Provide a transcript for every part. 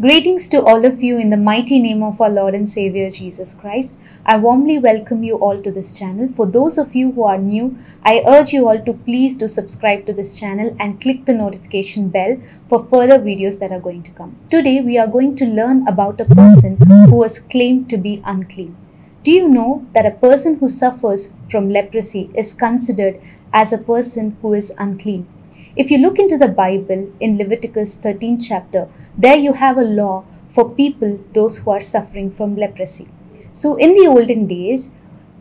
Greetings to all of you in the mighty name of our Lord and Savior Jesus Christ. I warmly welcome you all to this channel. For those of you who are new, I urge you all to please do subscribe to this channel and click the notification bell for further videos that are going to come. Today we are going to learn about a person who was claimed to be unclean. Do you know that a person who suffers from leprosy is considered as a person who is unclean? If you look into the Bible in Leviticus 13th chapter, there you have a law for people, those who are suffering from leprosy. So in the olden days,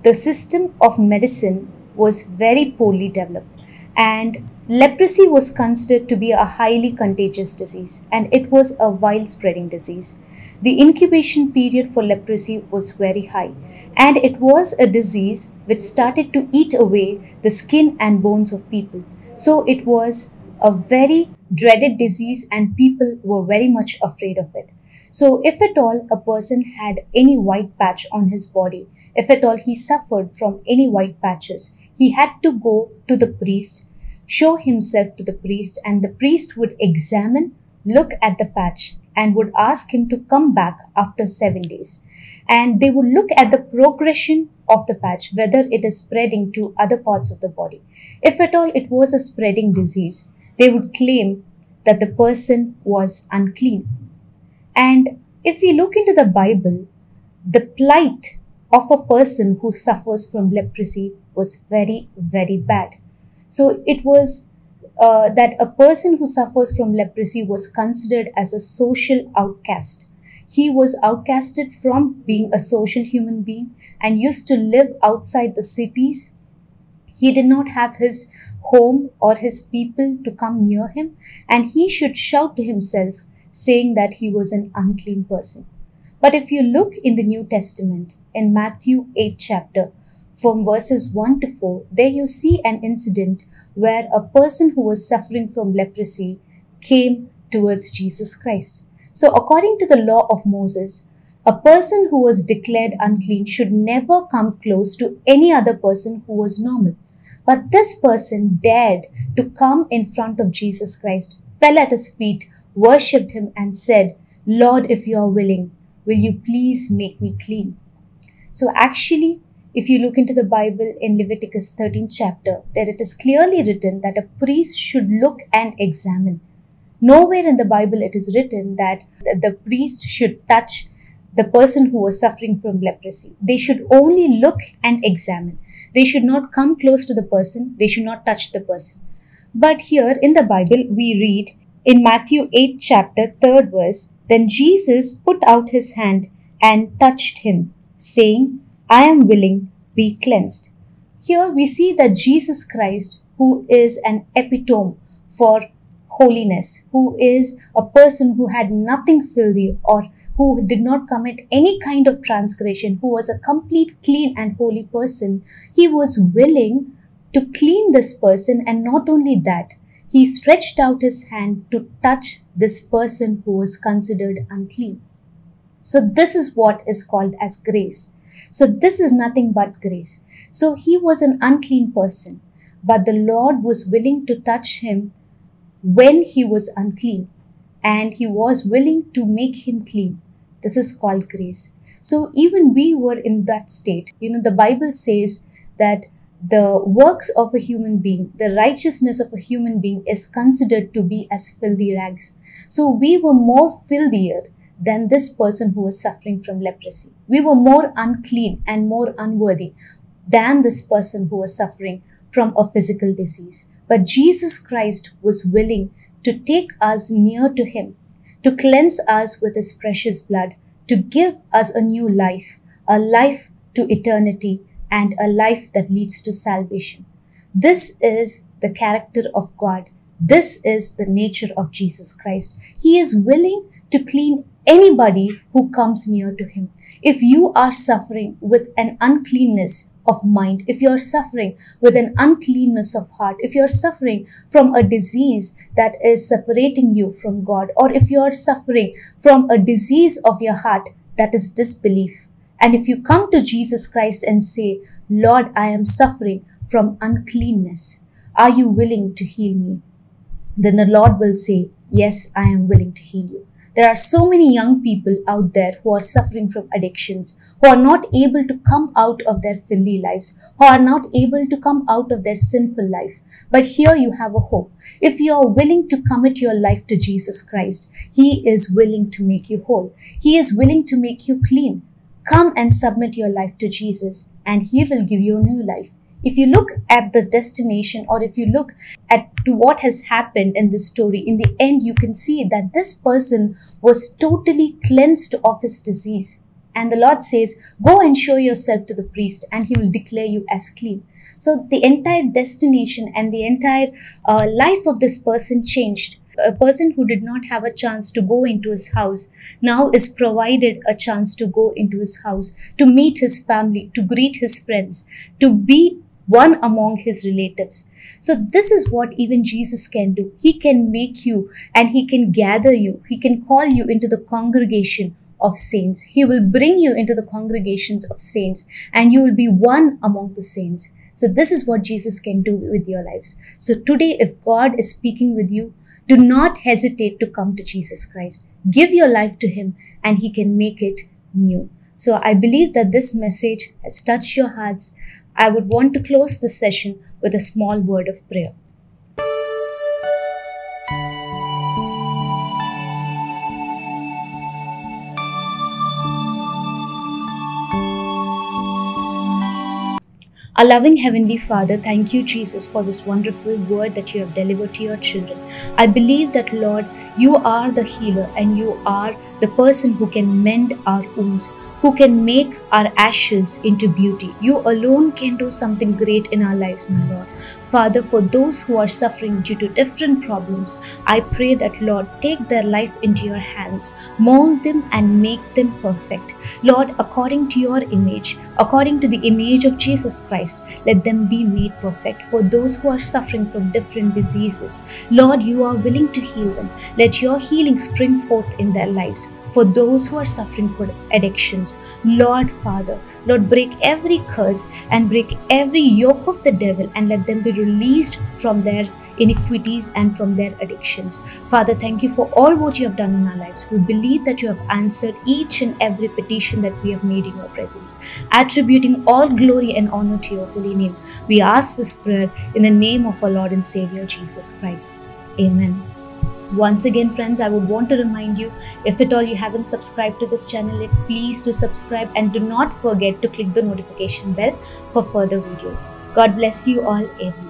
the system of medicine was very poorly developed, and leprosy was considered to be a highly contagious disease, and it was a wild-spreading disease. The incubation period for leprosy was very high, and it was a disease which started to eat away the skin and bones of people. So it was a very dreaded disease and people were very much afraid of it. So if at all a person had any white patch on his body, if at all he suffered from any white patches, he had to go to the priest, show himself to the priest, and the priest would examine, look at the patch and would ask him to come back after 7 days. And they would look at the progression of the patch, whether it is spreading to other parts of the body. If at all it was a spreading disease, they would claim that the person was unclean. And if we look into the Bible, the plight of a person who suffers from leprosy was very, very bad. So it was that a person who suffers from leprosy was considered as a social outcast. He was outcasted from being a social human being and used to live outside the cities. He did not have his home or his people to come near him, and he should shout to himself, saying that he was an unclean person. But if you look in the New Testament, in Matthew 8 chapter, from verses 1 to 4, there you see an incident where a person who was suffering from leprosy came towards Jesus Christ. So according to the law of Moses, a person who was declared unclean should never come close to any other person who was normal. But this person dared to come in front of Jesus Christ, fell at his feet, worshipped him and said, "Lord, if you are willing, will you please make me clean?" So actually, if you look into the Bible in Leviticus 13th chapter, there it is clearly written that a priest should look and examine. Nowhere in the Bible it is written that the priest should touch the person who was suffering from leprosy. They should only look and examine. They should not come close to the person. They should not touch the person. But here in the Bible we read in Matthew 8 chapter 3rd verse, "Then Jesus put out his hand and touched him, saying, I am willing, be cleansed." Here we see that Jesus Christ, who is an epitome for holiness, who is a person who had nothing filthy or who did not commit any kind of transgression, who was a complete clean and holy person, he was willing to clean this person, and not only that, he stretched out his hand to touch this person who was considered unclean. So this is what is called as grace. So this is nothing but grace. So he was an unclean person, but the Lord was willing to touch him when he was unclean, and he was willing to make him clean. This is called grace. So even we were in that state. The Bible says that the works of a human being, the righteousness of a human being is considered to be as filthy rags. So we were more filthier than this person who was suffering from leprosy. We were more unclean and more unworthy than this person who was suffering from a physical disease. But Jesus Christ was willing to take us near to him, to cleanse us with his precious blood, to give us a new life, a life to eternity, and a life that leads to salvation. This is the character of God. This is the nature of Jesus Christ. He is willing to clean anybody who comes near to him. If you are suffering with an uncleanness of mind, if you're suffering with an uncleanness of heart, if you're suffering from a disease that is separating you from God, or if you're suffering from a disease of your heart that is disbelief, and if you come to Jesus Christ and say, "Lord, I am suffering from uncleanness, are you willing to heal me?" Then the Lord will say, "Yes, I am willing to heal you." There are so many young people out there who are suffering from addictions, who are not able to come out of their filthy lives, who are not able to come out of their sinful life. But here you have a hope. If you are willing to commit your life to Jesus Christ, He is willing to make you whole. He is willing to make you clean. Come and submit your life to Jesus, and He will give you a new life. If you look at the destination, or if you look at to what has happened in this story, in the end you can see that this person was totally cleansed of his disease. And the Lord says, go and show yourself to the priest and he will declare you as clean. So the entire destination and the entire life of this person changed. A person who did not have a chance to go into his house now is provided a chance to go into his house, to meet his family, to greet his friends, to be one among his relatives. So this is what even Jesus can do. He can make you and He can gather you. He can call you into the congregation of saints. He will bring you into the congregations of saints and you will be one among the saints. So this is what Jesus can do with your lives. So today, if God is speaking with you, do not hesitate to come to Jesus Christ. Give your life to Him and He can make it new. So I believe that this message has touched your hearts. I would want to close this session with a small word of prayer. Our loving Heavenly Father, thank you, Jesus, for this wonderful word that you have delivered to your children. I believe that, Lord, you are the healer and you are the person who can mend our wounds, who can make our ashes into beauty. You alone can do something great in our lives, my Lord. Father, for those who are suffering due to different problems, I pray that, Lord, take their life into your hands, mold them and make them perfect. Lord, according to your image, according to the image of Jesus Christ, let them be made perfect. For those who are suffering from different diseases, Lord, you are willing to heal them. Let your healing spring forth in their lives. For those who are suffering from addictions, Lord Father, Lord, break every curse and break every yoke of the devil and let them be released from their iniquities and from their addictions. Father, thank you for all what you have done in our lives. We believe that you have answered each and every petition that we have made in your presence, attributing all glory and honor to your holy name. We ask this prayer in the name of our Lord and Savior Jesus Christ. Amen. Once again, friends, I would want to remind you, if at all you haven't subscribed to this channel yet, please do subscribe and do not forget to click the notification bell for further videos. God bless you all. Amen.